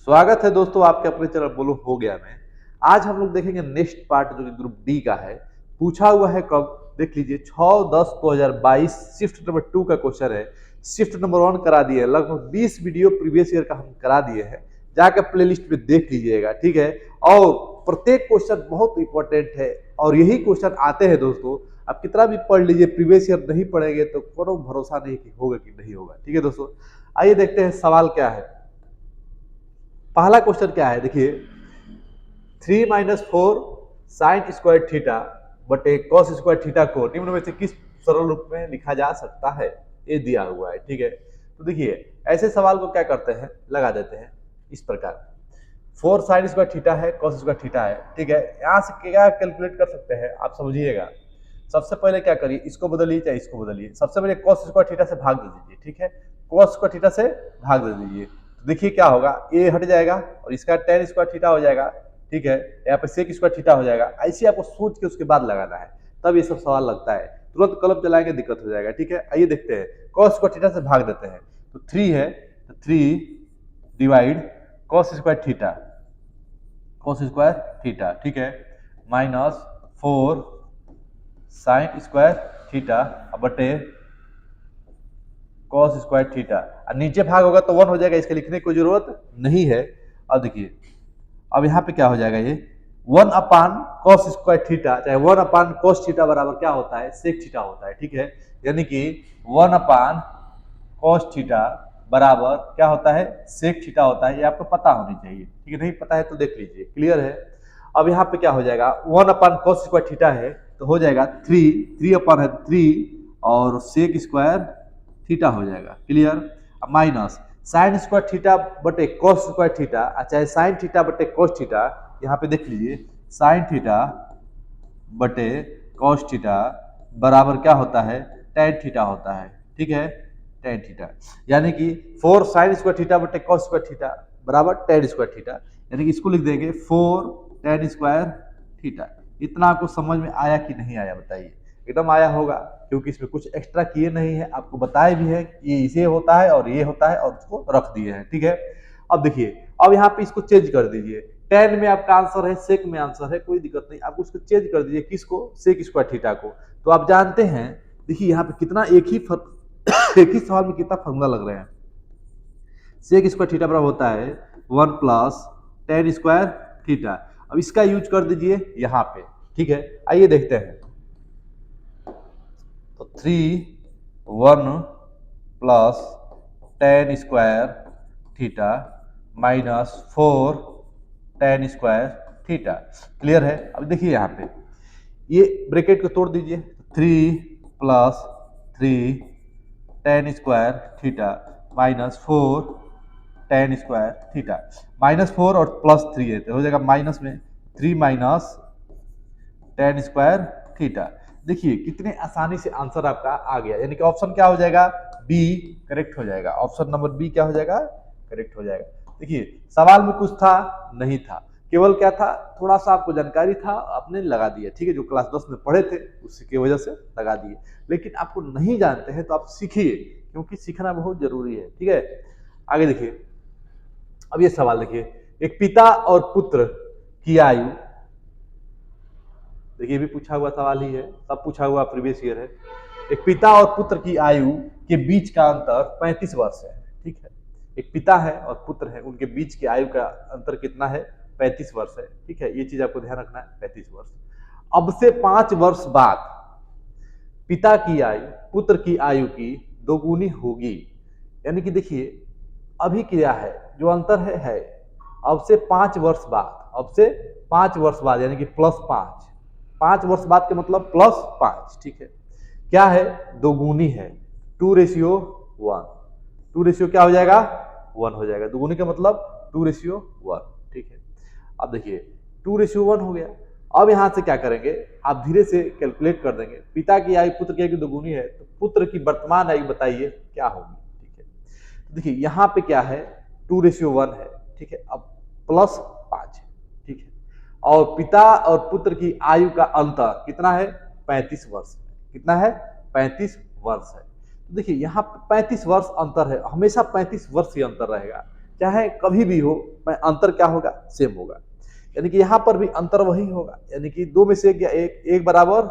स्वागत है दोस्तों आपके अपने चैनल बोलो हो गया में। आज हम लोग देखेंगे नेक्स्ट पार्ट जो कि ग्रुप डी का है। पूछा हुआ है कब, देख लीजिए 6-10-2022 शिफ्ट नंबर 2 का क्वेश्चन है। शिफ्ट नंबर 1 करा दिए हैं, लगभग 20 वीडियो प्रीवियस ईयर का हम करा दिए हैं, जाकर प्लेलिस्ट में देख लीजिएगा, ठीक है। और प्रत्येक क्वेश्चन बहुत इंपॉर्टेंट है और यही क्वेश्चन आते हैं दोस्तों। आप कितना भी पढ़ लीजिए, प्रीवियस ईयर नहीं पढ़ेंगे तो कोनो भरोसा नहीं कि होगा कि नहीं होगा, ठीक है दोस्तों। आइए देखते हैं सवाल क्या है। पहला क्वेश्चन क्या है, देखिए 3-4 साइन स्क्वायर थीटा बटे कॉस स्क्वायर थीटा को निम्न में से किस सरल रूप में लिखा जा सकता है, ये दिया हुआ है, ठीक है। तो देखिए ऐसे सवाल को क्या करते हैं, लगा देते हैं इस प्रकार। 4 साइन स्क्वायर थीटा है, कॉस स्क्वायर थीटा है, ठीक है। यहाँ से क्या कैलकुलेट कर सकते हैं आप समझिएगा। सबसे पहले क्या करिए, इसको बदलिए चाहे इसको बदलिए। सबसे पहले कॉस स्क्वायर थीटा से भाग दे दीजिए, ठीक है। कॉस स्क्वायर थीटा से भाग दे दीजिए, देखिए क्या होगा, ए हट जाएगा और इसका tan स्क्वायर थीटा हो जाएगा, ठीक है। यहाँ पे sec स्क्वायर थीटा हो जाएगा। ऐसे आपको सोच के उसके बाद लगाना है, तब ये सब सवाल लगता है। तुरंत कलम चलाएंगे दिक्कत हो जाएगा, ठीक है। आइए देखते हैं, cos स्क्वायर थीटा से भाग देते हैं तो 3 है, तो 3 डिवाइड cos स्क्वायर थीटा, ठीक है, माइनस 4 साइन स्क्वायर थीटा बटे कॉस स्क्वायर थीटा। और नीचे भाग होगा तो 1 हो जाएगा, इसके लिखने की कोई जरूरत नहीं है। अब देखिए, अब यहाँ पे क्या हो जाएगा, ये 1 अपान कॉस स्क्वायर थीटा, चाहे 1 अपान कॉस थीटा बराबर क्या होता है, सेक थीटा होता है, ठीक है। यानी कि 1 अपान कॉस थीटा बराबर क्या होता है, सेक थीटा होता है। ये आपको पता होनी चाहिए, ठीक है। नहीं पता है तो देख लीजिए, क्लियर है। अब यहाँ पे क्या हो जाएगा, 1 अपान कॉस स्क्वायर थीटा है तो हो जाएगा 3 अपान है 3 और सेक स्क्वायर थीटा हो जाएगा, clear. Minus sine square theta बटे कॉस स्क्वायर थीटा, चाहे साइन थीटा बटे कॉस थीटा। यहाँ पे देख लीजिए, साइन थीटा बटे कॉस थीटा बराबर क्या होता है, tan थीटा होता है, ठीक है, tan थीटा। यानी कि 4 साइन स्क्वायर थीटा बटे कॉस स्क्वायर थीटा बराबर tan स्क्वायर थीटा। यानी कि इसको लिख देंगे 4 tan स्क्वायर थीटा। इतना आपको समझ में आया कि नहीं आया बताइए। एकदम आया होगा, क्योंकि इसमें कुछ एक्स्ट्रा किए नहीं है, आपको बताए भी है कि ये इसे होता है और ये होता है और उसको रख दिए हैं, ठीक है। अब देखिए, अब यहाँ पे इसको चेंज कर दीजिए। tan में आपका आंसर है, सेक में आंसर है, कोई दिक्कत नहीं, आप उसको चेंज कर दीजिए, किसको, सेक स्क्वायर थीटा को। तो आप जानते हैं, देखिए यहाँ पे कितना एक ही सवाल में कितना फॉर्मूला लग रहे हैं। सेक स्क्वायर थीटा बराबर होता है 1 प्लस tan स्क्वायर थीटा। अब इसका यूज कर दीजिए यहाँ पे, ठीक है। आइए देखते हैं, तो 3 1 plus tan square theta minus 4 tan square theta, clear है। अब देखिए यहाँ पे ये ब्रैकेट को तोड़ दीजिए, 3 plus 3 tan square theta minus 4 tan square theta. -4 और +3 है तो हो जाएगा माइनस में 3 माइनस tan स्क्वायर थीटा। देखिए कितने आसानी से आंसर आपका आ गया, यानी कि ऑप्शन क्या हो जाएगा, बी करेक्ट हो जाएगा। ऑप्शन नंबर बी क्या हो जाएगा, करेक्ट हो जाएगा। देखिए सवाल में कुछ था नहीं था, केवल क्या था, थोड़ा सा आपको जानकारी था, आपने लगा दिया, ठीक है। जो क्लास 10 में पढ़े थे उसकी वजह से लगा दिए, लेकिन आपको नहीं जानते हैं तो आप सीखिए, क्योंकि सीखना बहुत जरूरी है, ठीक है। आगे देखिए, अब ये सवाल देखिए, एक पिता और पुत्र की आयु, देखिए भी पूछा हुआ सवाल ही है, सब पूछा हुआ प्रीवियस ईयर है। एक पिता और पुत्र की आयु के बीच का अंतर 35 वर्ष है, ठीक है। एक पिता है और पुत्र है, उनके बीच की आयु का अंतर कितना है, 35 वर्ष है, ठीक है। ये चीज आपको ध्यान रखना है, 35 वर्ष। अब से 5 वर्ष बाद पिता की आयु पुत्र की आयु की दोगुनी होगी। यानी कि देखिए अभी क्या है, जो अंतर है अब से 5 वर्ष बाद, अब से 5 वर्ष बाद, यानी कि +5, 5 वर्ष बाद के मतलब +5, ठीक है। क्या है, दोगुनी है, 2:1, 2 क्या हो जाएगा, 1 हो जाएगा। दोगुनी का मतलब 2:1, ठीक है। अब देखिए 2:1 हो गया। अब यहां से क्या करेंगे, आप धीरे से कैलकुलेट कर देंगे। पिता की आयु पुत्र की आयु दोगुनी है तो पुत्र की वर्तमान आयु बताइए क्या होगी, ठीक है। तो देखिए यहाँ पे क्या है, 2:1 है, ठीक है। अब +5 है, ठीक है। और पिता और पुत्र की आयु का अंतर कितना है, 35 वर्ष। कितना है, 35 वर्ष है। तो देखिए यहाँ 35 वर्ष अंतर है, हमेशा 35 वर्ष ही अंतर रहेगा, चाहे कभी भी हो अंतर क्या होगा, सेम होगा। यानी कि यहाँ पर भी अंतर वही होगा, यानी कि 2 में से एक बराबर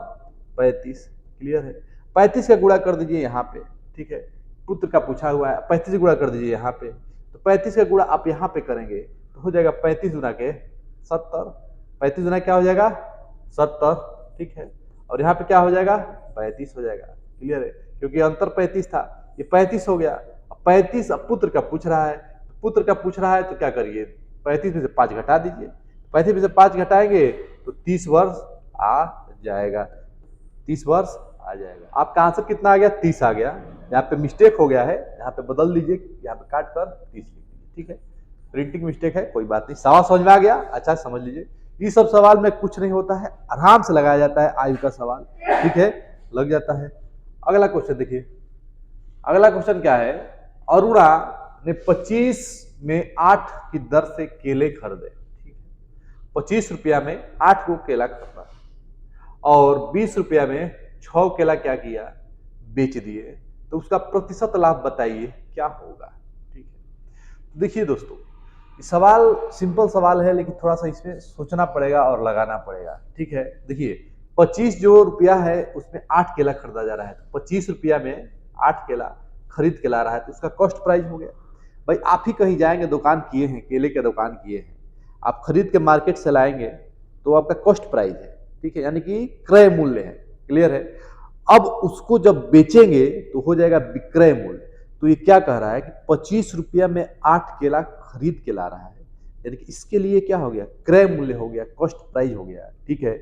35। क्लियर है। 35 का गुणा कर दीजिए यहाँ पे, ठीक है, पुत्र का पूछा हुआ है, 35 से गुणा कर दीजिए यहाँ पे, तो 35 का गुणा आप यहाँ पे करेंगे तो हो जाएगा 35 गुना के 70। 35 गुना क्या हो जाएगा 70, ठीक है, और यहाँ पे क्या हो जाएगा 35 हो जाएगा। क्लियर है, क्योंकि अंतर 35 था, ये 35 हो गया। 35 अब पुत्र का पूछ रहा है, पुत्र का पूछ रहा है तो क्या करिए, 35 में से 5 घटा दीजिए। 35 में से 5 घटाएंगे तो 30 वर्ष आ जाएगा, 30 वर्ष आ जाएगा। आपका आंसर कितना आ गया, 30 आ गया। यहाँ पे मिस्टेक हो गया है, यहाँ पे बदल लीजिए, यहाँ पे काट कर 30 लिख लीजिए, ठीक है, प्रिंटिंग मिस्टेक है, कोई बात नहीं। सवाल समझ में आ गया, अच्छा समझ लीजिए। ये सब सवाल में कुछ नहीं होता है, आराम से लगाया जाता है आयु का सवाल, ठीक है, लग जाता है। अगला क्वेश्चन देखिए, अगला क्वेश्चन क्या है, अरुणा ने 25 में 8 की दर से केले खरीदे, ठीक है, 25 रुपया में 8 को केला खरीदा और 20 रुपया में 6 केला क्या किया, बेच दिए, तो उसका प्रतिशत लाभ बताइए क्या होगा। ठीक है, देखिए दोस्तों, सवाल सिंपल सवाल है, लेकिन थोड़ा सा इसमें सोचना पड़ेगा और लगाना पड़ेगा। ठीक है, देखिए 25 जो रुपया है उसमें 8 केला खरीदा जा रहा है, तो 25 रुपया में 8 केला खरीद के ला रहा है, तो उसका कॉस्ट प्राइस हो गया। भाई आप ही कहीं जाएंगे, दुकान किए हैं, केले के दुकान किए हैं, आप खरीद के मार्केट से लाएंगे तो आपका कॉस्ट प्राइस है, ठीक है, यानी कि क्रय मूल्य है। क्लियर है। अब उसको जब बेचेंगे तो हो जाएगा विक्रय मूल्य। तो ये क्या कह रहा है कि 25 रुपया में 8 केला खरीद के ला रहा है, यानी कि इसके लिए क्या हो गया, क्रय मूल्य हो गया, कॉस्ट प्राइस हो गया। ठीक है,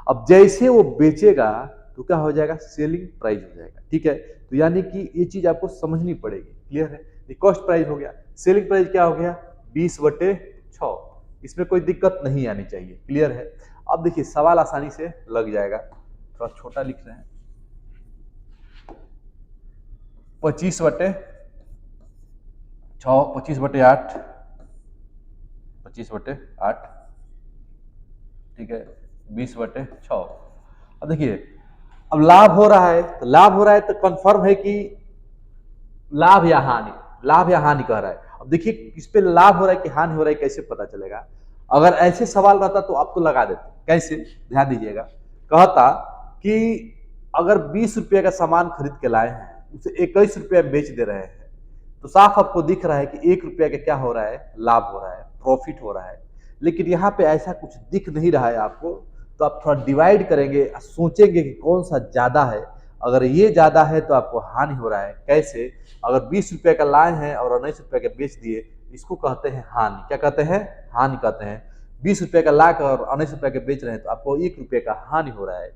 अब जैसे वो बेचेगा तो क्या हो जाएगा, सेलिंग प्राइस हो जाएगा। ठीक है, तो यानी कि ये चीज आपको समझनी पड़ेगी। क्लियर है, कॉस्ट प्राइस हो गया, सेलिंग प्राइस क्या हो गया 20/6, इसमें कोई दिक्कत नहीं आनी चाहिए। क्लियर है। अब देखिए सवाल आसानी से लग जाएगा, थोड़ा छोटा लिख रहे हैं, 25/6, 25/8, 25/8, ठीक है, 20/6। अब देखिए अब लाभ हो रहा है, तो लाभ हो रहा है तो कंफर्म है कि लाभ या हानि, लाभ या हानि कह रहा है। अब देखिए इस पे लाभ हो रहा है कि हानि हो रहा है, कैसे पता चलेगा। अगर ऐसे सवाल रहता तो आप तो लगा देते, कैसे, ध्यान दीजिएगा। कहता कि अगर 20 रुपये का सामान खरीद के लाए हैं, उसे 21 रुपये में बेच दे रहे हैं, तो साफ आपको दिख रहा है कि 1 रुपया का क्या हो रहा है, लाभ हो रहा है, प्रॉफिट हो रहा है। लेकिन यहाँ पे ऐसा कुछ दिख नहीं रहा है आपको, तो आप थोड़ा डिवाइड करेंगे, सोचेंगे कि कौन सा ज्यादा है। अगर ये ज्यादा है तो आपको हानि हो रहा है। कैसे, अगर 20 रुपये का लाए हैं और 19 रुपये का बेच दिए, इसको कहते हैं हानि। क्या कहते हैं, हानि कहते हैं। 20 रुपये का लाकर और 19 रुपये का बेच रहे हैं तो आपको 1 रुपये का हानि हो रहा है।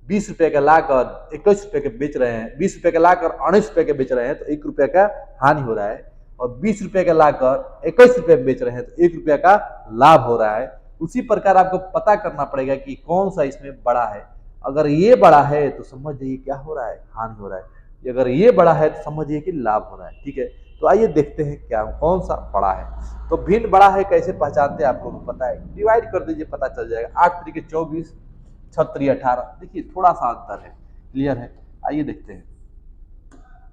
20 रुपये का लाकर 21 रुपये के बेच रहे हैं, 20 रुपये का लाकर 19 रुपये के बेच रहे हैं तो 1 रुपये का हानि हो रहा है। और 20 रुपये का लाकर 21 रुपये में बेच रहे हैं तो 1 रुपये का लाभ हो रहा है। उसी प्रकार आपको पता करना पड़ेगा कि कौन सा इसमें बड़ा है। अगर ये बड़ा है तो समझ जाइए क्या हो रहा है, हानि हो रहा है। अगर ये बड़ा है तो समझिए कि लाभ हो रहा है। ठीक है, तो आइए देखते हैं क्या कौन सा बड़ा है। तो भिन्न बड़ा है कैसे पहचानते हैं, आपको पता है, डिवाइड कर दीजिए, पता चल जाएगा। 8 3 24, 6 3 18, देखिए थोड़ा सा अंतर है। क्लियर है, आइए देखते हैं।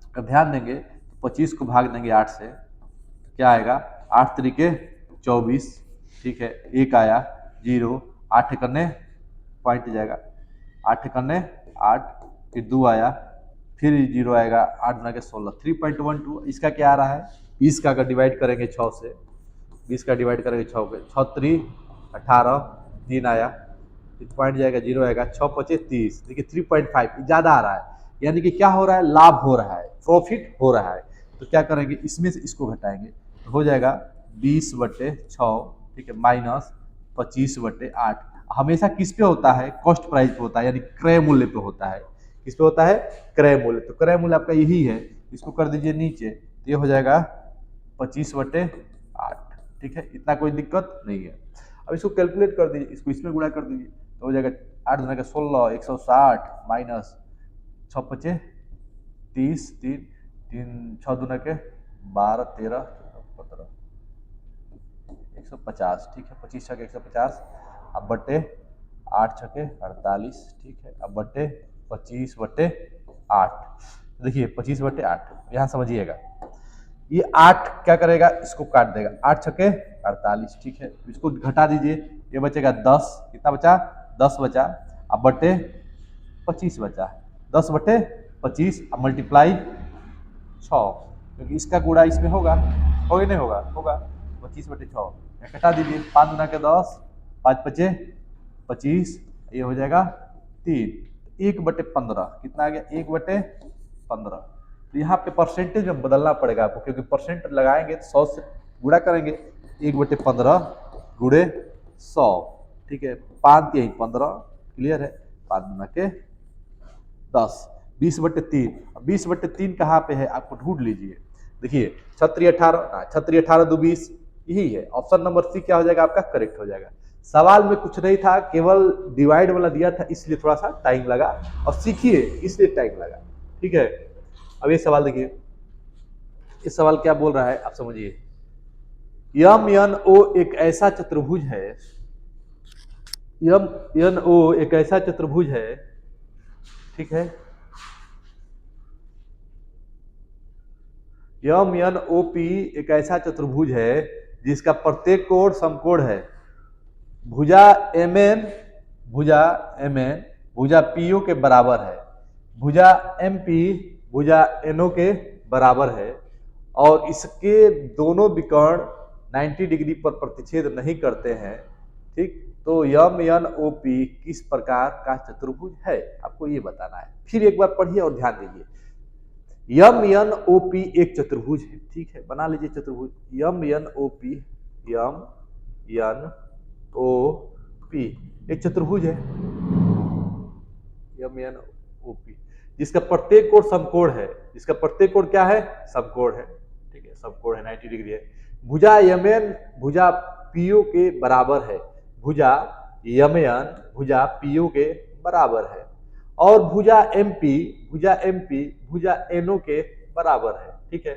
अगर ध्यान देंगे तो 25 को भाग देंगे 8 से, क्या आएगा, 8 3 24, ठीक है, 1 आया 0, 8 करने पॉइंट जाएगा, 8 करने 8, फिर 2 आया, फिर 0 आएगा, 8 बना के 16, 3.12। इसका क्या आ रहा है, 20 का अगर डिवाइड करेंगे 6 से, 20 का डिवाइड करेंगे 6 पे, 6 3 18, 3 आया, फिर पॉइंट जाएगा 0 आएगा, 6 25 30, देखिए 3.5 ज़्यादा आ रहा है। यानी कि क्या हो रहा है, लाभ हो रहा है, प्रॉफिट हो रहा है। तो क्या करेंगे, इसमें से इसको घटाएंगे तो हो जाएगा 20/6, ठीक है, माइनस 25/8। हमेशा किस पे होता है, कॉस्ट प्राइस पे होता है, यानी क्रय मूल्य पे होता है। किस पे होता है, क्रय मूल्य। तो क्रय मूल्य आपका यही है, इसको कर दीजिए नीचे, तो ये हो जाएगा 25/8। ठीक है, इतना कोई दिक्कत नहीं है। अब इसको कैलकुलेट कर दीजिए, इसको इसमें गुणा कर दीजिए तो हो जाएगा 8 गुना के 16, 160, माइनस 6 25 30, 3 6 दुना के 12 13 15, 150, ठीक है, 25 छके 150, अब बटे 8 छके 48, ठीक है, अब बटे 25/8। देखिए 25/8, यहाँ समझिएगा, ये 8 क्या करेगा, इसको काट देगा, 8 छके 48, ठीक है। इसको घटा दीजिए, ये बचेगा 10, कितना बचा 10 बचा, अब बटे 25 बचा, 10 बटे 25 अब मल्टीप्लाई 6, क्योंकि इसका गुणा इसमें होगा नहीं होगा, 25 बटे 6, घटा दीजिए, 5 गुना के 10, 5 पचे 25, ये हो जाएगा 3, 1/15 कितना आ गया 1/15। तो यहाँ पे परसेंटेज में बदलना पड़ेगा आपको, क्योंकि परसेंट लगाएंगे तो 100 से गुणा करेंगे, 1/15 गुणे 100, ठीक है, 5 यही 15, क्लियर है, 5 गुना के 10, 20/3, 20/3 कहाँ पे है आपको ढूंढ लीजिए, देखिए 36 दो 20, यही है ऑप्शन नंबर सी क्या हो जाएगा आपका करेक्ट हो जाएगा। सवाल में कुछ नहीं था, केवल डिवाइड वाला दिया था, इसलिए थोड़ा सा टाइम लगा, और सीखिए इसलिए टाइम लगा, ठीक है। अब ये सवाल देखिए, इस सवाल क्या बोल रहा है आप समझिए, यम एन ओ एक ऐसा चतुर्भुज है, यम एन ओ एक ऐसा चतुर्भुज है, ठीक है, यम एन ओ पी एक ऐसा चतुर्भुज है जिसका प्रत्येक कोण समकोण है, भुजा एम एन भुजा पीओ के बराबर है, भुजा एम पी भुजा एनओ के बराबर है, और इसके दोनों विकर्ण 90 डिग्री पर प्रतिच्छेद नहीं करते हैं, ठीक। तो यम एन ओ पी किस प्रकार का चतुर्भुज है, आपको ये बताना है। फिर एक बार पढ़िए और ध्यान दीजिए, यम एन ओ पी एक चतुर्भुज है, ठीक है, बना लीजिए चतुर्भुज, यम एन ओ पी एक चतुर्भुज है, यम एन ओ पी जिसका प्रत्येक कोण समकोण है, जिसका प्रत्येक कोण क्या है समकोण है, ठीक है, समकोण है 90 डिग्री है, भुजा यम एन भुजा पीओ के बराबर है, भुजा यम एन भुजा पीओ के बराबर है, और भुजा एम पी भुजा एनओ के बराबर है, ठीक है,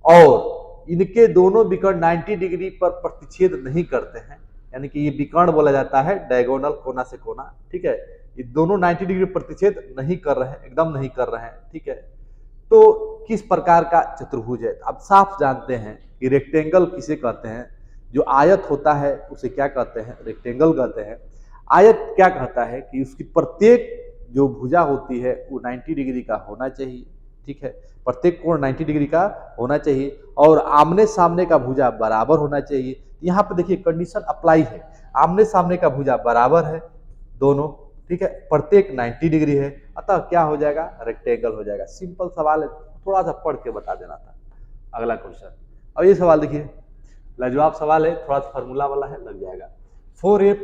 और इनके दोनों विकर्ण 90 डिग्री पर प्रतिच्छेद नहीं करते हैं, यानी कि ये विकर्ण बोला जाता है डायगोनल, कोना से कोना, ठीक है, ये दोनों 90 डिग्री प्रतिच्छेद नहीं कर रहे हैं, एकदम नहीं कर रहे हैं, ठीक है। तो किस प्रकार का चतुर्भुज है, अब साफ जानते हैं कि रेक्टेंगल किसे कहते हैं, जो आयत होता है उसे क्या कहते हैं, रेक्टेंगल कहते हैं। आयत क्या कहता है कि उसकी प्रत्येक जो भुजा होती है वो 90 डिग्री का होना चाहिए, ठीक है, प्रत्येक कोण 90 डिग्री का होना चाहिए, और आमने सामने का भुजा बराबर होना चाहिए। यहाँ पे देखिए कंडीशन अप्लाई है, आमने सामने का भुजा बराबर है दोनों, ठीक है, प्रत्येक 90 डिग्री है, अतः क्या हो जाएगा रेक्टेंगल हो जाएगा। सिंपल सवाल है, थोड़ा सा पढ़ के बता देना था। अगला क्वेश्चन, अब ये सवाल देखिए, लाजवाब सवाल है, थोड़ा सा फार्मूला वाला है, लग जाएगा। 4a +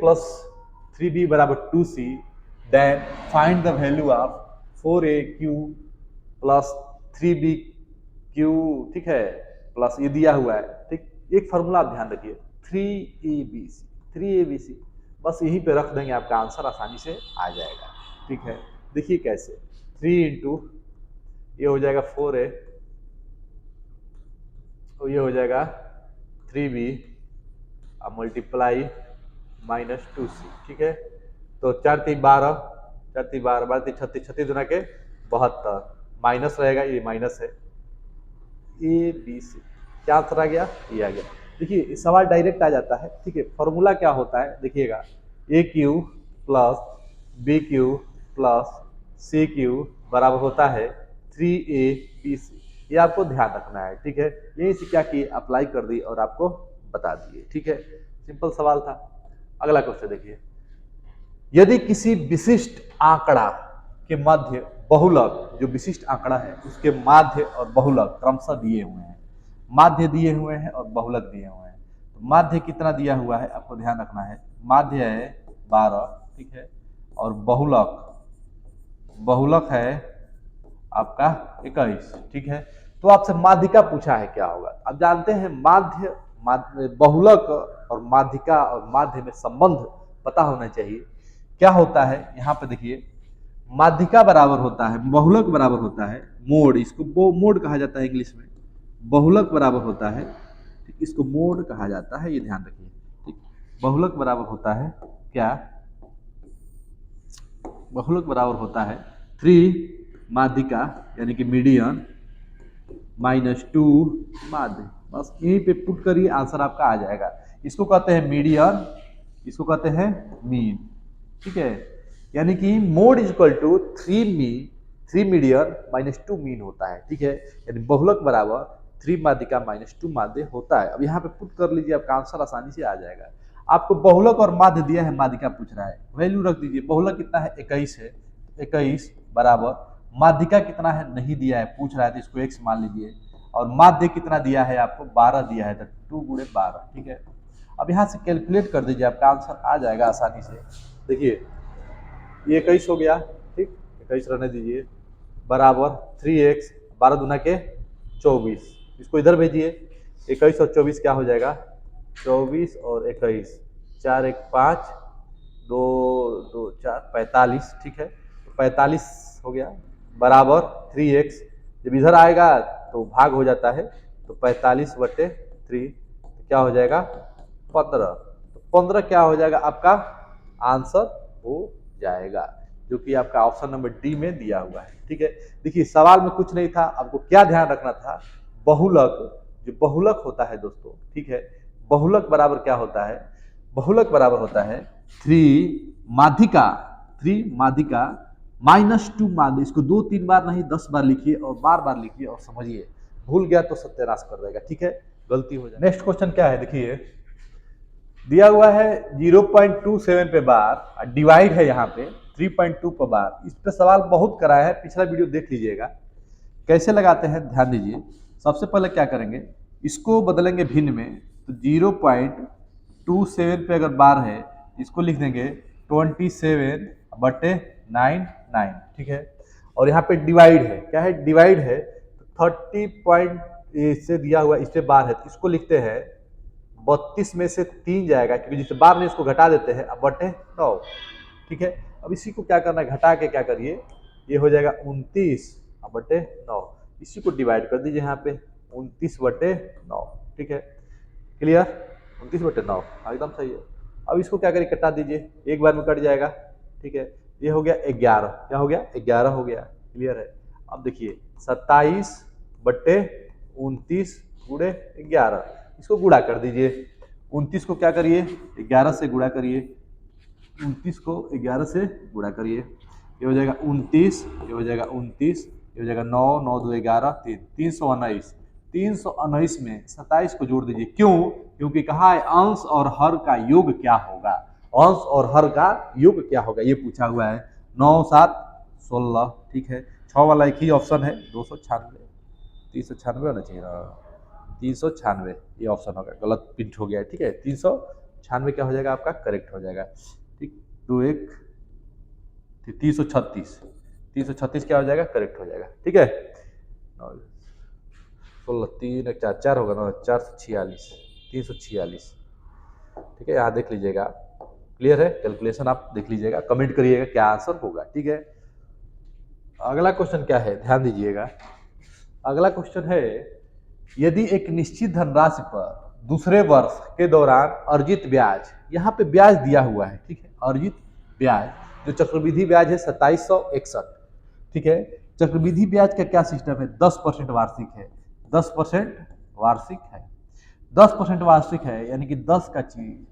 3b = 2c, then find the value of 4aq + 3bq, ठीक है, प्लस ये दिया हुआ है, ठीक। एक फार्मूला आप ध्यान रखिए, 3abc, बस यहीं पे रख देंगे, आपका आंसर आसानी से आ जाएगा, ठीक है। देखिए कैसे, 3 इंटू ये हो जाएगा 4a, तो ये हो जाएगा 3b अब मल्टीप्लाई -2c, ठीक है। तो 4 3 12, 4 3 12, 12 3 36, 36 दुना के 72, माइनस रहेगा, ये माइनस है, ए बी सी, क्या आंसर आ गया, ये आ गया। देखिए सवाल डायरेक्ट आ जाता है, ठीक है। फॉर्मूला क्या होता है देखिएगा, AQ + BQ + CQ बराबर होता है 3ABC, ये आपको ध्यान रखना है, ठीक है। यहीं से क्या किए अप्लाई कर दी और आपको बता दिए, ठीक है, सिंपल सवाल था। अगला क्वेश्चन देखिए, यदि किसी विशिष्ट आंकड़ा के मध्य बहुलक, जो विशिष्ट आंकड़ा है उसके माध्य और बहुलक क्रमशः दिए हुए हैं, माध्य दिए हुए हैं और बहुलक दिए हुए हैं, तो माध्य कितना दिया हुआ है आपको ध्यान रखना है, माध्य है 12, ठीक है, और बहुलक है आपका 21, ठीक है। तो आपसे माध्यिका पूछा है क्या होगा, अब जानते हैं माध्य बहुलक और माध्यिका और माध्य में संबंध पता होना चाहिए। क्या होता है यहाँ पे देखिए, माध्यिका बराबर होता है बहुलक बराबर होता है मोड, इसको मोड कहा जाता है इंग्लिश में, बहुलक बराबर होता है, इसको मोड कहा जाता है, ये ध्यान रखिए, ठीक। बहुलक बराबर होता है क्या, बहुलक बराबर होता है 3 माध्यिका यानी कि मीडियन -2 माध्य, बस यहीं पे पुट करिए आंसर आपका आ जाएगा। इसको कहते हैं मीडियन, इसको कहते हैं मीन, ठीक है। यानी कि mode is equal to 3 median minus 2 mean होता है, ठीक है। यानी बहुलक बराबर 3 माध्यिका माइनस 2 माध्य होता है। अब यहाँ पे पुट कर लीजिए, आपका आंसर आसानी से आ जाएगा। आपको बहुलक और माध्य दिया है, माध्यिका पूछ रहा है, वैल्यू रख दीजिए। बहुलक कितना है, 21 है, 21 बराबर माध्यिका कितना है नहीं दिया है, पूछ रहा है तो इसको x मान लीजिए, और माध्य कितना दिया है आपको 12 दिया है, तो 2 गुणे 12, ठीक है। अब यहाँ से कैलकुलेट कर दीजिए, आपका आंसर आ जाएगा आसानी से। देखिए ये 21 हो गया, ठीक, 21 रहने दीजिए, बराबर 3x, 12 दूना के 24, इसको इधर भेजिए। 21 और 24 क्या हो जाएगा, 24 और 21, 4 1 5, 2 2 4 45, ठीक है। 45 हो गया बराबर 3x, जब इधर आएगा तो भाग हो जाता है, तो 45/3 क्या हो जाएगा 15, तो 15 क्या हो जाएगा आपका आंसर हो जाएगा, जो कि आपका ऑप्शन नंबर डी में दिया हुआ है, ठीक है। देखिए सवाल में कुछ नहीं था, आपको क्या ध्यान रखना था, बहुलक, जो बहुलक होता है दोस्तों, ठीक है, बहुलक बराबर क्या होता है, बहुलक बराबर होता है 3 माध्यिका, 3 माध्यिका माइनस 2 माध्य। इसको 2-3 बार नहीं 10 बार लिखिए और बार बार लिखिए और समझिए, भूल गया तो सत्यानाश कर देगा, ठीक है, गलती हो जाए। नेक्स्ट क्वेश्चन क्या है, देखिए दिया हुआ है 0.27 पे बार, डिवाइड है यहाँ पे 3.2 पर बार। इस पे सवाल बहुत कराया है, पिछला वीडियो देख लीजिएगा। कैसे लगाते हैं ध्यान दीजिए। सबसे पहले क्या करेंगे, इसको बदलेंगे भिन्न में, तो 0.27 पे अगर बार है, इसको लिख देंगे 27/99, ठीक है। और यहाँ पे डिवाइड है, क्या है डिवाइड है, तो 30 पॉइंट से दिया हुआ, इस पे बार है, तो इसको लिखते हैं 32 में से 3 जाएगा, क्योंकि जिससे बार में इसको घटा देते हैं, अब बटे 9, ठीक है। अब इसी को क्या करना है, घटा के क्या करिए, ये हो जाएगा 29/9, इसी को डिवाइड कर दीजिए यहाँ पे 29/9, ठीक है, क्लियर, 29/9 एकदम सही है। अब इसको क्या करिए, कटा दीजिए, एक बार में कट जाएगा, ठीक है। ये हो गया 11, क्या हो गया 11 हो गया, क्लियर है। अब देखिए 27/29 गुणे 11, इसको गुणा कर दीजिए, 29 को क्या करिए 11 से गुणा करिए, 29 को 11 से गुणा करिए, ये हो जाएगा 29, ये हो जाएगा 29, ये हो जाएगा 9 9 2 11 3 319, 319 में 27 को जोड़ दीजिए, क्यों, क्योंकि कहा है अंश और हर का योग क्या होगा, अंश और हर का योग क्या होगा, ये पूछा हुआ है। 9 7 16, ठीक है, 6 वाला एक ही ऑप्शन है, 296, 396 होना चाहिए ना, 396 ये ऑप्शन होगा, गलत प्रिंट हो गया है, ठीक है। 396 क्या हो जाएगा आपका, करेक्ट हो जाएगा, ठीक। 2 1 336, 336 क्या हो जाएगा, करेक्ट हो जाएगा, ठीक है। 16 3 1 4 4 होगा ना, 446, 346, ठीक है, यहाँ देख लीजिएगा, क्लियर है, कैलकुलेशन आप देख लीजिएगा, कमेंट करिएगा क्या आंसर होगा, ठीक है। अगला क्वेश्चन क्या है, ध्यान दीजिएगा। अगला क्वेश्चन है, यदि एक निश्चित धनराशि पर दूसरे वर्ष के दौरान अर्जित ब्याज, यहाँ पे ब्याज दिया हुआ है, ठीक है, अर्जित ब्याज जो चक्रवृद्धि ब्याज है 2761, ठीक है। चक्रवृद्धि ब्याज का क्या सिस्टम है, 10% वार्षिक है, 10% वार्षिक है, 10% वार्षिक है, यानी कि 10 का चीज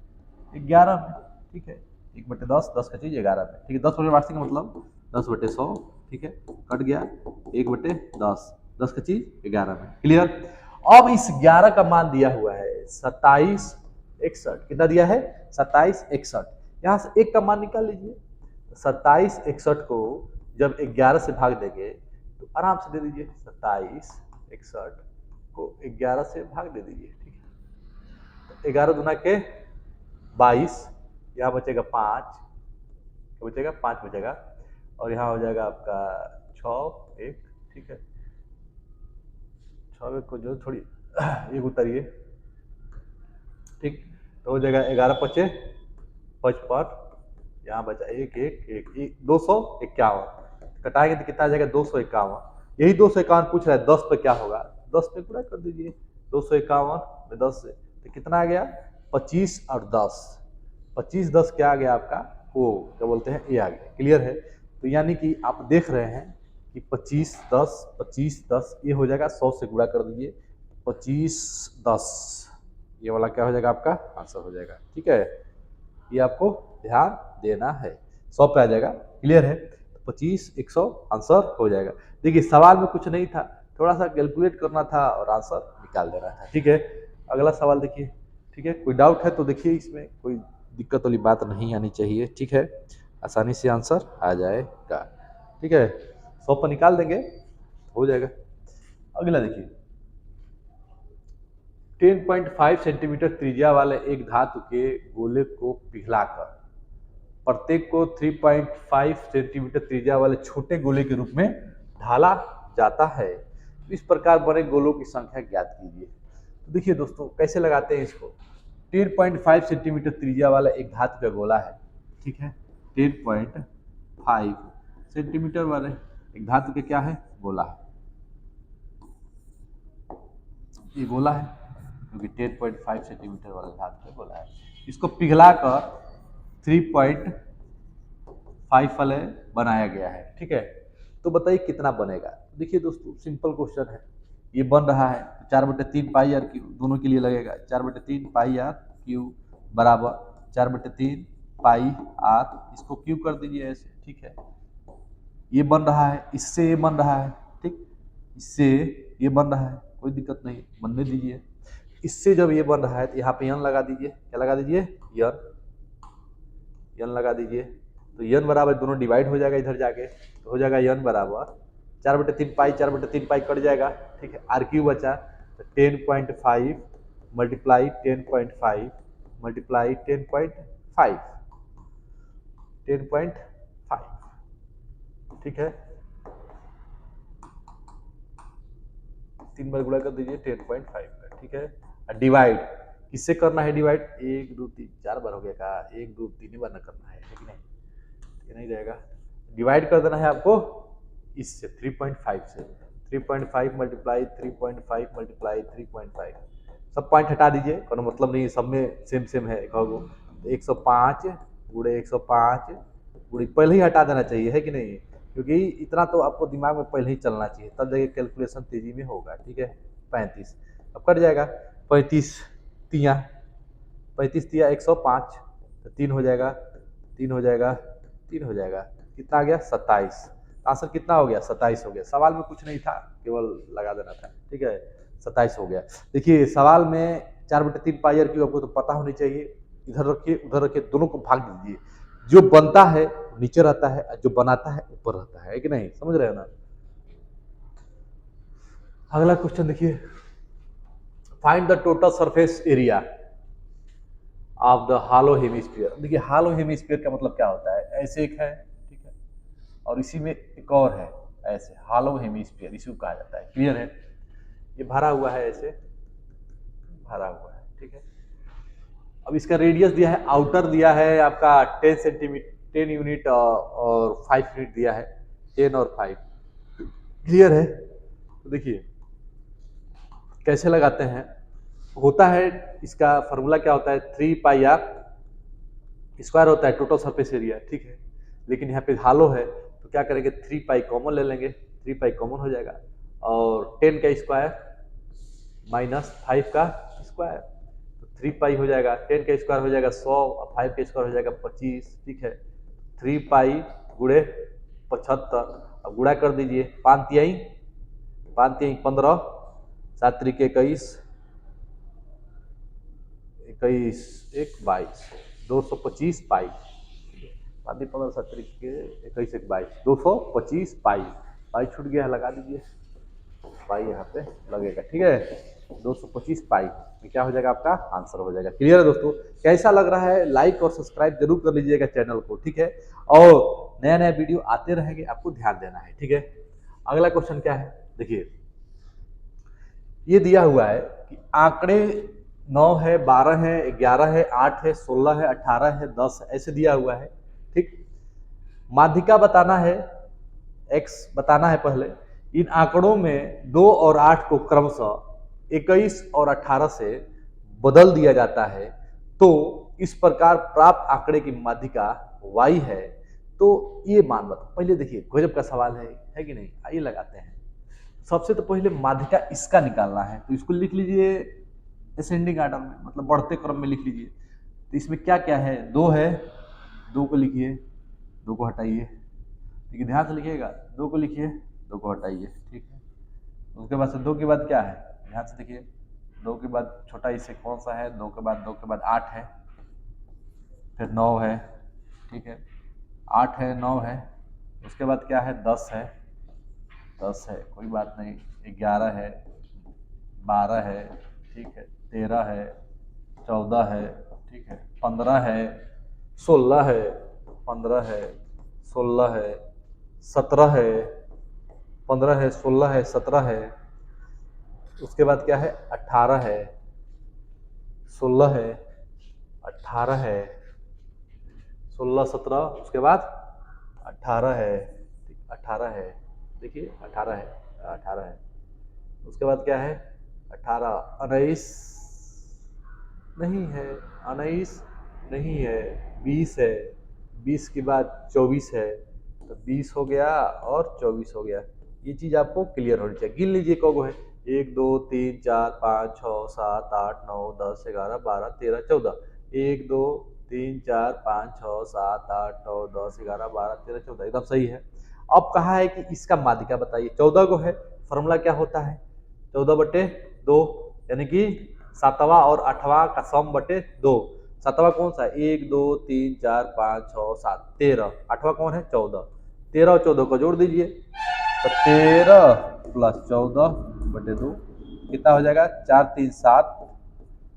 11 में, ठीक है, 1/10, 10 का चीज 11 में, ठीक है। 10% वार्षिक का मतलब 10/100, ठीक है, कट गया 1/10, 10 का चीज 11 में, क्लियर। अब इस 11 का मान दिया हुआ है 2761, कितना दिया है 2761, यहाँ से एक का मान निकाल लीजिए, 2761 को जब 11 से भाग देंगे तो आराम से दे दीजिए, 2761 को 11 से भाग दे दीजिए, ठीक है। तो 11 दूना के 22, यहाँ बचेगा 5, बचेगा 5 बचेगा, और यहाँ हो जाएगा आपका 6 1, ठीक है, 6 को जो थोड़ी एक उतारिए, ठीक, तो हो जाएगा 11 पचे 55, यहाँ बचा 1 1 1 251, कटाएंगे तो कितना आ जाएगा 251, यही 251 पूछ रहा है, 10 पे क्या होगा, 10 पे गुणा कर दीजिए, 251 में 10 से, तो कितना आ गया 25 और 10, 25 10 क्या आ गया आपका, वो क्या बोलते हैं, ये आ गया, क्लियर है। तो यानी कि आप देख रहे हैं कि 25 10 ये हो जाएगा, 100 से गुणा कर दीजिए, 25 10 ये वाला क्या हो जाएगा आपका आंसर हो जाएगा। ठीक है, ये आपको ध्यान देना है। 100 पे आ जाएगा। क्लियर है? 25 100 आंसर हो जाएगा। देखिए सवाल में कुछ नहीं था, थोड़ा सा कैलकुलेट करना था और आंसर निकाल देना था। ठीक है, अगला सवाल देखिए। ठीक है, कोई डाउट है तो देखिए, इसमें कोई दिक्कत वाली बात नहीं आनी चाहिए। ठीक है, आसानी से आंसर आ जाएगा। ठीक है, 100 पर निकाल देंगे हो जाएगा। अगला देखिए, 10.5 सेंटीमीटर त्रिज्या वाले एक धातु के गोले को पिघलाकर प्रत्येक को 3.5 सेंटीमीटर त्रिज्या वाले छोटे गोले के रूप में ढाला जाता है। इस प्रकार बने गोलों की संख्या ज्ञात कीजिए। तो देखिए दोस्तों, कैसे लगाते हैं इसको। 10.5 सेंटीमीटर त्रिज्या वाला एक धातु का गोला है। ठीक है, 10.5 सेंटीमीटर वाले एक धातु के क्या है, गोला है। ये गोला है क्योंकि 10.5 सेंटीमीटर वाला धातु का गोला है। इसको पिघलाकर 3.5 वाले बनाया गया है। ठीक है, तो बताइए कितना बनेगा। देखिए दोस्तों, सिंपल क्वेश्चन है। ये बन रहा है तो 4/3 पाई आर क्यू दोनों के लिए लगेगा। 4/3 पाई आर क्यू बराबर 4/3 पाई आर, इसको क्यू कर दीजिए ऐसे। ठीक है, ये बन रहा है, इससे ये बन रहा है। ठीक, इससे ये बन रहा है, कोई दिक्कत नहीं, बनने दीजिए। इससे जब ये बन रहा है तो यहाँ पे यन लगा दीजिए। क्या लगा दीजिए, यन लगा दीजिए। तो यन बराबर दोनों डिवाइड हो जाएगा इधर जाके, तो हो जाएगा यन बराबर 4/3 पाई कट जाएगा। ठीक है, आर क्यू बचा, तो 10.5 मल्टीप्लाई 10.5 मल्टीप्लाई 10.5 10.5। ठीक है, 3 बार गुणा कर दीजिए 10.5 का। ठीक है, डिवाइड किससे करना है, डिवाइड 1 2 3 4 बार हो गया का, 1 2 3 बार ना करना है कि नहीं, ये नहीं रहेगा। डिवाइड कर देना है आपको इससे 3.5 से। 3.5 मल्टीप्लाई 3.5 मल्टीप्लाई 3.5, सब पॉइंट हटा दीजिए, कोनो मतलब नहीं, सब में सेम सेम है। कहोगे तो 105 गुणे 105 गुणे, पहले ही हटा देना चाहिए है कि नहीं, क्योंकि इतना तो आपको दिमाग में पहले ही चलना चाहिए, तब जाके कैलकुलेशन तेजी में होगा। ठीक है, 35 अब कट जाएगा। 35 तिया 105, तो 3 हो जाएगा, 3 हो जाएगा, 3 हो जाएगा, कितना आ गया 27। आंसर कितना हो गया, 27 हो गया। सवाल में कुछ नहीं था, केवल लगा देना था। ठीक है, 27 हो गया। देखिए सवाल में 4/3 पाई आर क्यू आपको तो पता होनी चाहिए। इधर रखिए उधर रखिए, दोनों को भाग दीजिए। जो बनता है नीचे रहता है, जो बनाता है ऊपर रहता है कि नहीं, समझ रहे हो ना। अगला क्वेश्चन देखिए, find the total surface area of the hollow hemisphere. देखिए हॉलो हेमिस्फीयर का मतलब क्या होता है, ऐसे एक है, ठीक है, और इसी में एक और है ऐसे, हॉलो हेमिस्फीयर इसी को कहा जाता है। क्लियर है, ये भरा हुआ है, ऐसे भरा हुआ है। ठीक है, अब इसका रेडियस दिया है, आउटर दिया है आपका 10 सेंटीमीटर 10 यूनिट और 5 यूनिट दिया है, 10 और 5। क्लियर है, तो देखिए कैसे लगाते हैं। होता है इसका फॉर्मूला क्या होता है, 3 पाई आर स्क्वायर होता है टोटल सरफेस एरिया। ठीक है, लेकिन यहाँ पे हालो है तो क्या करेंगे, 3 पाई कॉमन ले लेंगे, 3 पाई कॉमन हो जाएगा, और 10 का स्क्वायर माइनस 5 का स्क्वायर, तो 3 पाई हो जाएगा, 10 का स्क्वायर हो जाएगा 100 और 5 का स्क्वायर हो जाएगा 25। ठीक है, 3 पाई गुणे 75, अब गुणा कर दीजिए, 5 तिहाई 15, 7 त्रिक 21, 21 1 22, 225 पाई, 15 7 त्रिक 21 1 22, 225 पाई। पाई छूट गया है, लगा दीजिए, पाई यहाँ पे लगेगा। ठीक है, 225 पाई क्या हो जाएगा, आपका आंसर हो जाएगा। क्लियर है दोस्तों, कैसा लग रहा है, लाइक और सब्सक्राइब जरूर कर लीजिएगा चैनल को। ठीक है, और नया नया वीडियो आते रहेंगे, आपको ध्यान देना है। ठीक है, अगला क्वेश्चन क्या है, देखिए ये दिया हुआ है कि आंकड़े 9 है, 12 है, 11 है, 8 है, 16 है, 18 है, 10 है, ऐसे दिया हुआ है। ठीक, माध्यिका बताना है, x बताना है पहले। इन आंकड़ों में 2 और 8 को क्रमशः 21 और 18 से बदल दिया जाता है, तो इस प्रकार प्राप्त आंकड़े की माध्यिका y है। तो ये मान बता, पहले देखिए गजब का सवाल है कि नहीं, आइए लगाते हैं। सबसे तो पहले माध्यिका इसका निकालना है, तो इसको लिख लीजिए असेंडिंग आर्डर में, मतलब बढ़ते क्रम में लिख लीजिए। तो इसमें क्या क्या है, 2 है, 2 को लिखिए, 2 को हटाइए, ठीक है, ध्यान से लिखिएगा, 2 को लिखिए, 2 को हटाइए, ठीक है। उसके बाद से 2 के बाद क्या है, ध्यान से देखिए, 2 के बाद छोटा इससे कौन सा है, 2 के बाद 8 है, फिर 9 है, ठीक है, 8 है, 9 है, उसके बाद क्या है, 10 है, 10 है, कोई बात नहीं, 11 है, 12 है, ठीक है, 13 है, 14 है, ठीक है, 15 है, 16 है, 15 है, 16 है, 17 है, 15 है, 16 है, 17 है, उसके बाद क्या है, 18 है, 16 है, 18 है, 16 17, उसके बाद 18 है, 18 है, देखिए 18 है, 18 है, उसके बाद क्या है, 18, 19 नहीं है, 19 नहीं है, 20 है, 20 के बाद 24 है, तो 20 हो गया और 24 हो गया। ये चीज़ आपको क्लियर होनी चाहिए। गिन लीजिए कौन है, 1 2 3 4 5 6 7 8 9 10 11 12 13 14, 1 2 3 4 5 6 7 8 9 10 11 12 13 14, एकदम सही है। अब कहा है कि इसका माध्यिका बताइए, 14 को है, फॉर्मूला क्या होता है, 14/2, यानी कि 7वां और 8वां का सम बटे 2। 7वां कौन सा है, 1 2 3 4 5 6 7 13, 8वां कौन है, 14, 13 और 14 को जोड़ दीजिए, तो 13 + 14/2 कितना हो जाएगा, 4 3 7,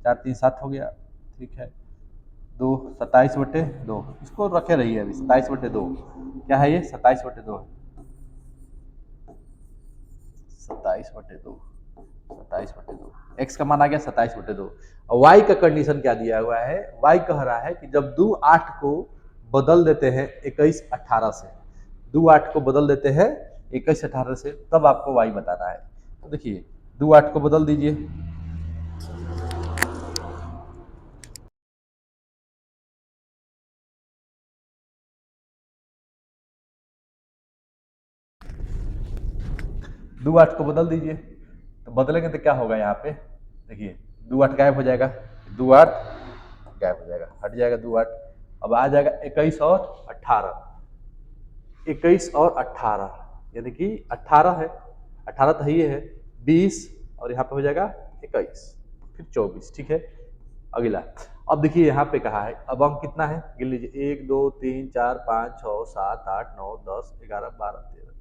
4 3 7 हो गया, ठीक है, 2 27/2, इसको रखे रहिए अभी, 27/2 क्या है, ये 27/2 है, 27/2, 27/2, एक्स का मान आ गया 27/2। और वाई का कंडीशन क्या दिया हुआ है, वाई कह रहा है कि जब 2 8 को बदल देते हैं 21 18 से, 2 8 को बदल देते हैं 21 18 से, तब आपको वाई बताना है। तो देखिए 2 8 को बदल दीजिए, 2 8 को बदल दीजिए, तो बदलेंगे तो क्या होगा, यहाँ पे देखिए 2 8 गायब हो जाएगा, 2 8 गायब हो जाएगा, हट जाएगा 2 8, अब आ जाएगा 21 और 18, 21 और 18, यानी कि 18 है, 18 तो ये है, 20 और यहाँ पे हो जाएगा 21, फिर 24, ठीक है। अगला, अब देखिए यहाँ पे कहा है, अब अंक कितना है, गिन लीजिए, 1 2 3 4 5 6 7 8 9 10 11 12 13,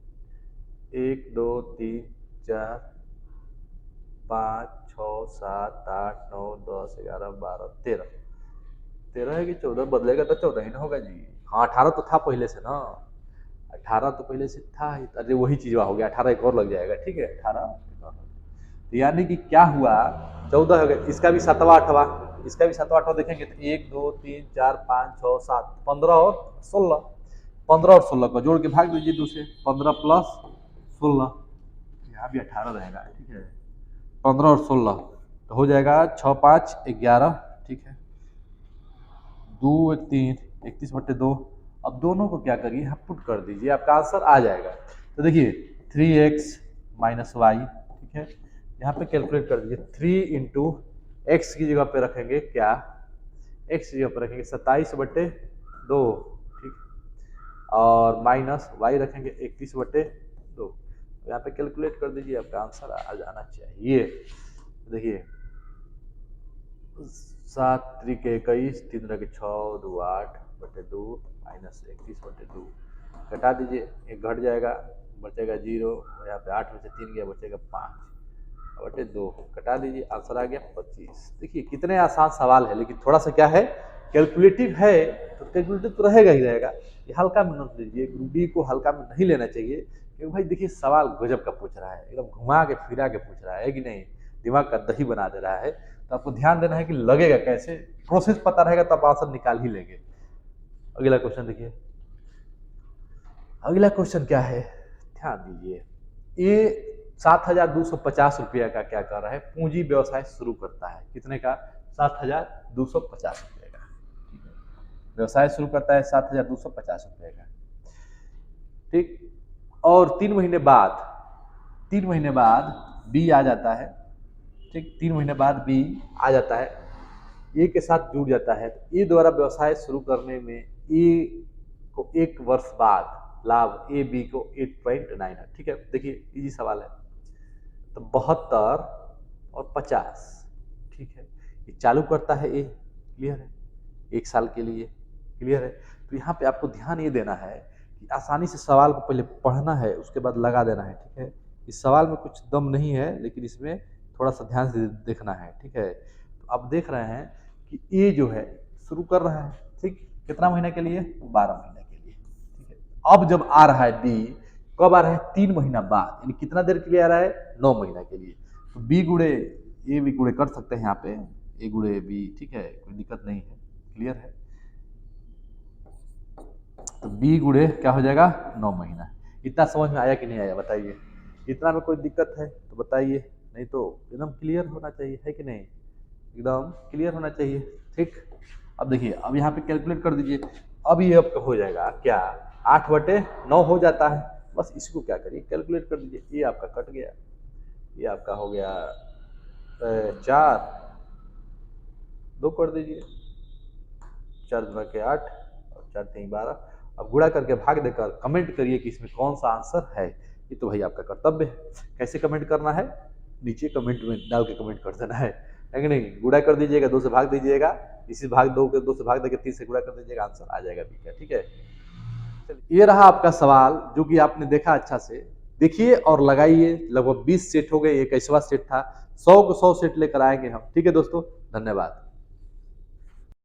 1 2 3 4 5 6 7 8 9 10 11 12 13, 13 है कि 14, बदलेगा तो 14 ही ना होगा जी, हाँ 18 तो था पहले से ना, 18 तो पहले से था ही, अरे वही चीज हो गया, 18 एक और लग जाएगा, ठीक है, 18 तो यानी कि क्या हुआ, 14 हो गया, इसका भी 7वां 8वां, इसका भी 7वां 8वां देखेंगे तो 1 2 3 4 5 6 7 15 और 16, 15 और 16 को जोड़ के भाग दीजिए 2 से, 15 + 16, यहाँ भी 18 रहेगा, ठीक है, 15 और 16 तो हो जाएगा 6 5 11, ठीक है, 2 1 3, 31/2, अब दोनों को क्या करिए, यहाँ पुट कर दीजिए, आपका आंसर आ जाएगा। तो देखिए 3x - y, ठीक है, यहाँ पे कैलकुलेट कर दीजिए, 3 इंटू एक्स की जगह पे रखेंगे क्या, एक्स की जगह पे रखेंगे 27/2, ठीक, और माइनस वाई रखेंगे 31/2, यहाँ पे कैलकुलेट कर दीजिए, आपका आंसर आ जाना चाहिए। देखिए 7 3 21, 3 के 6 2 8/2 -31/2, घटा दीजिए, एक घट जाएगा, बचेगा 0, यहाँ पे 8 में से 3 गया, बचेगा 5/2, घटा दीजिए, आंसर आ गया 25। देखिए कितने आसान सवाल है, लेकिन थोड़ा सा क्या है, कैलकुलेटिव है, तो कैलकुलेटिव तो रहेगा ही रहेगा, ये हल्का में मत लीजिए, ग्रुप डी को हल्का में नहीं लेना चाहिए, क्योंकि भाई देखिए सवाल गजब का पूछ रहा है, एकदम घुमा के फिरा के पूछ रहा है कि नहीं, दिमाग का दही बना दे रहा है, तो आपको ध्यान देना है कि लगेगा कैसे, प्रोसेस पता रहेगा तो आप आंसर निकाल ही लेंगे। अगला क्वेश्चन देखिए, अगला क्वेश्चन क्या है, ध्यान दीजिए, ये 7,250 रुपया का क्या कर रहा है, पूंजी व्यवसाय शुरू करता है, कितने का, 7,250 रुपये का, व्यवसाय शुरू करता है 7,250 रुपये का, ठीक, और 3 महीने बाद बी आ जाता है, ठीक 3 महीने बाद बी आ जाता है, ए के साथ जुड़ जाता है, तो ए द्वारा व्यवसाय शुरू करने में ए को 1 वर्ष बाद लाभ ए बी को 8.9 है। ठीक है, देखिए इजी सवाल है। तो 72 और 50, ठीक है, ये चालू करता है ए, क्लियर है, 1 साल के लिए, क्लियर है। तो यहाँ पे आपको ध्यान ये देना है कि आसानी से सवाल को पहले पढ़ना है, उसके बाद लगा देना है। ठीक है, इस सवाल में कुछ दम नहीं है, लेकिन इसमें थोड़ा सा ध्यान से देखना है। ठीक है, तो अब देख रहे हैं कि ए जो है शुरू कर रहा है, ठीक, कितना महीने के लिए, 12 महीने के लिए। ठीक है, अब जब आ रहा है बी, कब आ रहा है, 3 महीना बाद, यानी कितना देर के लिए आ रहा है, 9 महीना के लिए। तो बी गुड़े ए बी गुड़े कर सकते हैं यहाँ पे, ए गुड़े बी, ठीक है, कोई दिक्कत नहीं है, क्लियर है। तो बी गुड़े क्या हो जाएगा, 9 महीना। इतना समझ में आया कि नहीं आया बताइए, इतना में कोई दिक्कत है तो बताइए, नहीं तो एकदम क्लियर होना चाहिए, है कि नहीं, एकदम क्लियर होना चाहिए। ठीक, अब देखिए, अब यहाँ पे कैलकुलेट कर दीजिए। अब ये आपका हो जाएगा क्या, 8/9 हो जाता है, बस इसको क्या करिए, कैलकुलेट कर दीजिए। ये आपका कट गया, ये आपका हो गया 4, 2 कर दीजिए, 4 गुणा के 8 और 4 3 12। अब गुणा करके भाग देकर कमेंट करिए कि इसमें कौन सा आंसर है। ये तो भाई आपका कर्तव्य है। कैसे कमेंट करना है, नीचे कमेंट में डाल के कमेंट कर देना है कि नहीं। गुणा कर दीजिएगा, 2 से भाग दीजिएगा, इसी भाग 2 से भाग देकर 3 से गुणा कर दीजिएगा, आंसर आ जाएगा बी का। ठीक है, ये रहा आपका सवाल जो कि आपने देखा, अच्छा से देखिए और लगाइए। लगभग 20 सेट हो गए, 21वां सेट था। 100 को 100 सेट लेकर आएंगे हम। ठीक है दोस्तों, धन्यवाद।